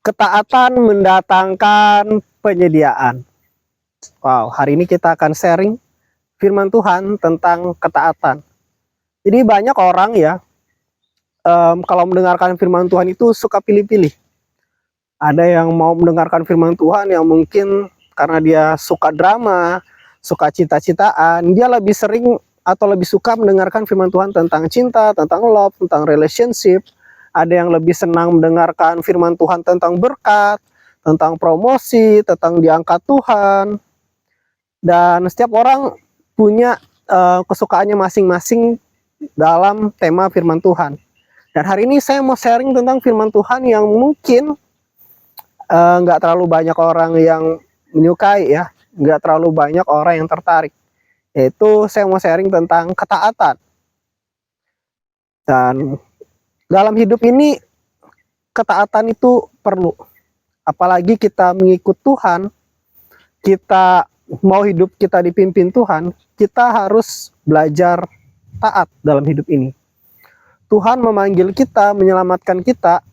Ketaatan mendatangkan penyediaan. Wow, hari ini kita akan sharing firman Tuhan tentang ketaatan. Jadi banyak orang ya, kalau mendengarkan firman Tuhan itu suka pilih-pilih. Ada yang mau mendengarkan firman Tuhan yang mungkin karena dia suka drama, suka cita-citaan, dia lebih sering atau lebih suka mendengarkan firman Tuhan tentang cinta, tentang love, tentang relationship. Ada yang lebih senang mendengarkan firman Tuhan tentang berkat, tentang promosi, tentang diangkat Tuhan. Dan setiap orang punya kesukaannya masing-masing dalam tema firman Tuhan. Dan hari ini saya mau sharing tentang firman Tuhan yang mungkin nggak terlalu banyak orang yang menyukai ya, nggak terlalu banyak orang yang tertarik. Yaitu saya mau sharing tentang ketaatan. Dan dalam hidup ini ketaatan itu perlu. Apalagi kita mengikut Tuhan, kita mau hidup kita dipimpin Tuhan, kita harus belajar taat dalam hidup ini. Tuhan memanggil kita, menyelamatkan kita,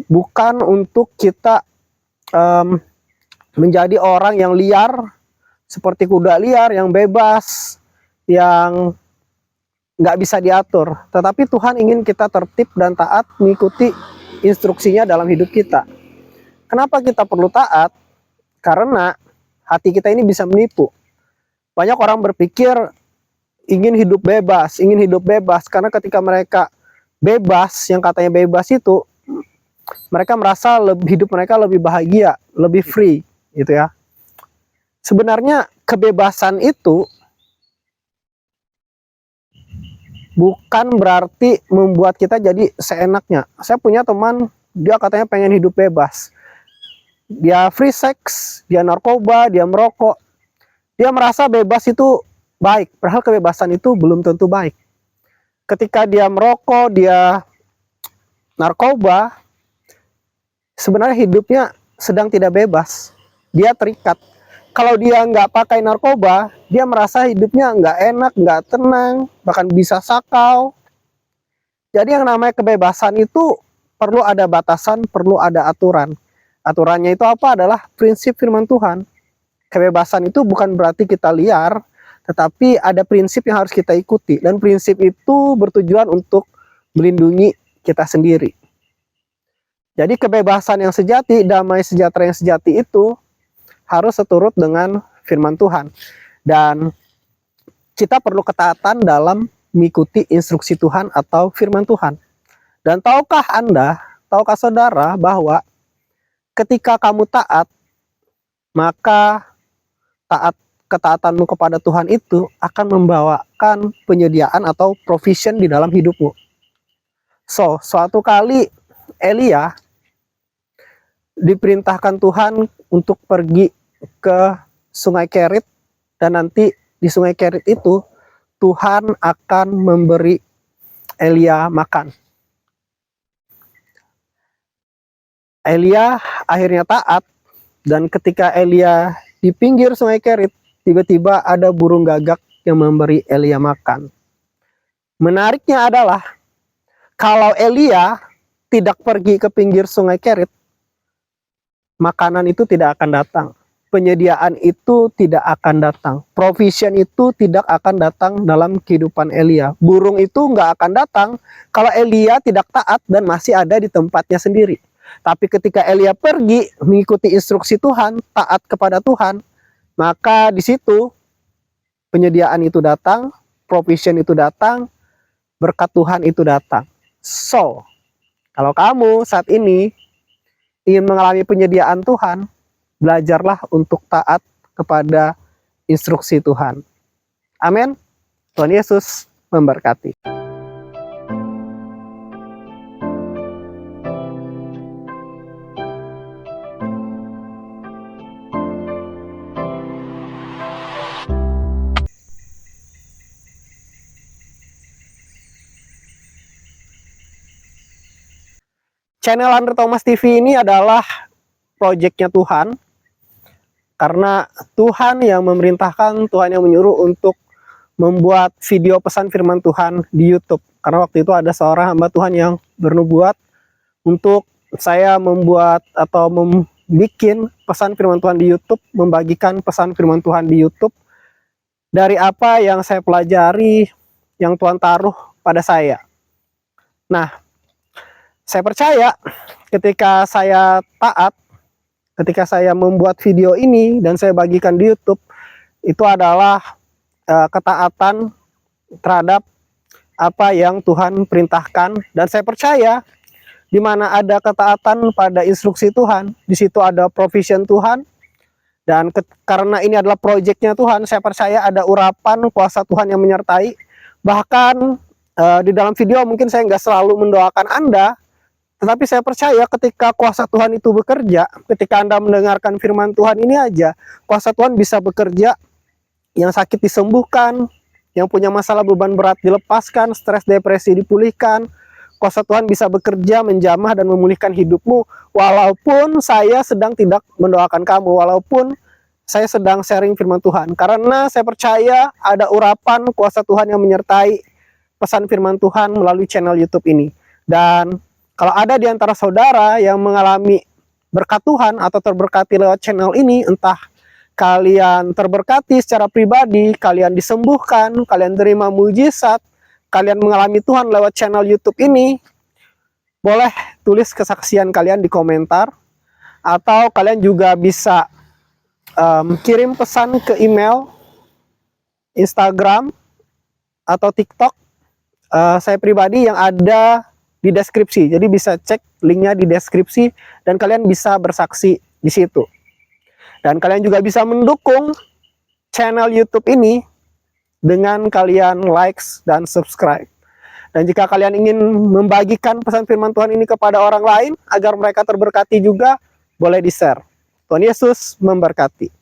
bukan untuk kita menjadi orang yang liar, seperti kuda liar yang bebas, yang nggak bisa diatur. Tetapi Tuhan ingin kita tertib dan taat mengikuti instruksinya dalam hidup kita. Kenapa kita perlu taat? Karena hati kita ini bisa menipu. Banyak orang berpikir ingin hidup bebas, karena ketika mereka bebas, yang katanya bebas itu, mereka merasa hidup mereka lebih bahagia, lebih free, gitu ya. Sebenarnya kebebasan itu bukan berarti membuat kita jadi seenaknya. Saya punya teman, dia katanya pengen hidup bebas. Dia free sex, dia narkoba, dia merokok. Dia merasa bebas itu baik, padahal kebebasan itu belum tentu baik. Ketika dia merokok, dia narkoba, sebenarnya hidupnya sedang tidak bebas. Dia terikat. Kalau dia nggak pakai narkoba, dia merasa hidupnya nggak enak, nggak tenang, bahkan bisa sakau. Jadi yang namanya kebebasan itu perlu ada batasan, perlu ada aturan. Aturannya itu apa? Adalah prinsip firman Tuhan. Kebebasan itu bukan berarti kita liar, tetapi ada prinsip yang harus kita ikuti. Dan prinsip itu bertujuan untuk melindungi kita sendiri. Jadi kebebasan yang sejati, damai sejahtera yang sejati itu harus seturut dengan firman Tuhan. Dan kita perlu ketaatan dalam mengikuti instruksi Tuhan atau firman Tuhan. Dan tahukah Anda, tahukah saudara bahwa ketika kamu taat, maka ketaatanmu kepada Tuhan itu akan membawakan penyediaan atau provision di dalam hidupmu. Suatu kali Elia diperintahkan Tuhan untuk pergi ke Sungai Kerit, dan nanti di Sungai Kerit itu Tuhan akan memberi Elia makan. Elia akhirnya taat, dan ketika Elia di pinggir Sungai Kerit, tiba-tiba ada burung gagak yang memberi Elia makan. Menariknya adalah, kalau Elia tidak pergi ke pinggir Sungai Kerit, makanan itu tidak akan datang. Penyediaan itu tidak akan datang. Provision itu tidak akan datang dalam kehidupan Elia. Burung itu nggak akan datang kalau Elia tidak taat dan masih ada di tempatnya sendiri. Tapi ketika Elia pergi mengikuti instruksi Tuhan, taat kepada Tuhan, maka di situ penyediaan itu datang, provision itu datang, berkat Tuhan itu datang. Kalau kamu saat ini ingin mengalami penyediaan Tuhan, belajarlah untuk taat kepada instruksi Tuhan. Amin. Tuhan Yesus memberkati. Channel Andre Thomas TV ini adalah proyeknya Tuhan, karena Tuhan yang memerintahkan, Tuhan yang menyuruh untuk membuat video pesan firman Tuhan di YouTube. Karena waktu itu ada seorang hamba Tuhan yang bernubuat untuk saya membuat atau membuat pesan firman Tuhan di YouTube, membagikan pesan firman Tuhan di YouTube dari apa yang saya pelajari, yang Tuhan taruh pada saya. Nah, saya percaya ketika saya taat, ketika saya membuat video ini dan saya bagikan di YouTube, itu adalah ketaatan terhadap apa yang Tuhan perintahkan. Dan saya percaya di mana ada ketaatan pada instruksi Tuhan, di situ ada provision Tuhan. Dan karena ini adalah proyeknya Tuhan, saya percaya ada urapan kuasa Tuhan yang menyertai. Bahkan di dalam video mungkin saya nggak selalu mendoakan Anda, tetapi saya percaya ketika kuasa Tuhan itu bekerja, ketika Anda mendengarkan firman Tuhan ini aja, kuasa Tuhan bisa bekerja, yang sakit disembuhkan, yang punya masalah beban berat dilepaskan, stres depresi dipulihkan. Kuasa Tuhan bisa bekerja, menjamah dan memulihkan hidupmu. Walaupun saya sedang tidak mendoakan kamu, walaupun saya sedang sharing firman Tuhan. Karena saya percaya ada urapan kuasa Tuhan yang menyertai pesan firman Tuhan melalui channel YouTube ini. Dan kalau ada di antara saudara yang mengalami berkat Tuhan atau terberkati lewat channel ini, entah kalian terberkati secara pribadi, kalian disembuhkan, kalian terima mujizat, kalian mengalami Tuhan lewat channel YouTube ini, boleh tulis kesaksian kalian di komentar, atau kalian juga bisa kirim pesan ke email, Instagram, atau TikTok saya pribadi yang ada di deskripsi. Jadi bisa cek linknya di deskripsi dan kalian bisa bersaksi di situ. Dan kalian juga bisa mendukung channel YouTube ini dengan kalian likes dan subscribe. Dan jika kalian ingin membagikan pesan firman Tuhan ini kepada orang lain agar mereka terberkati juga, boleh di-share. Tuhan Yesus memberkati.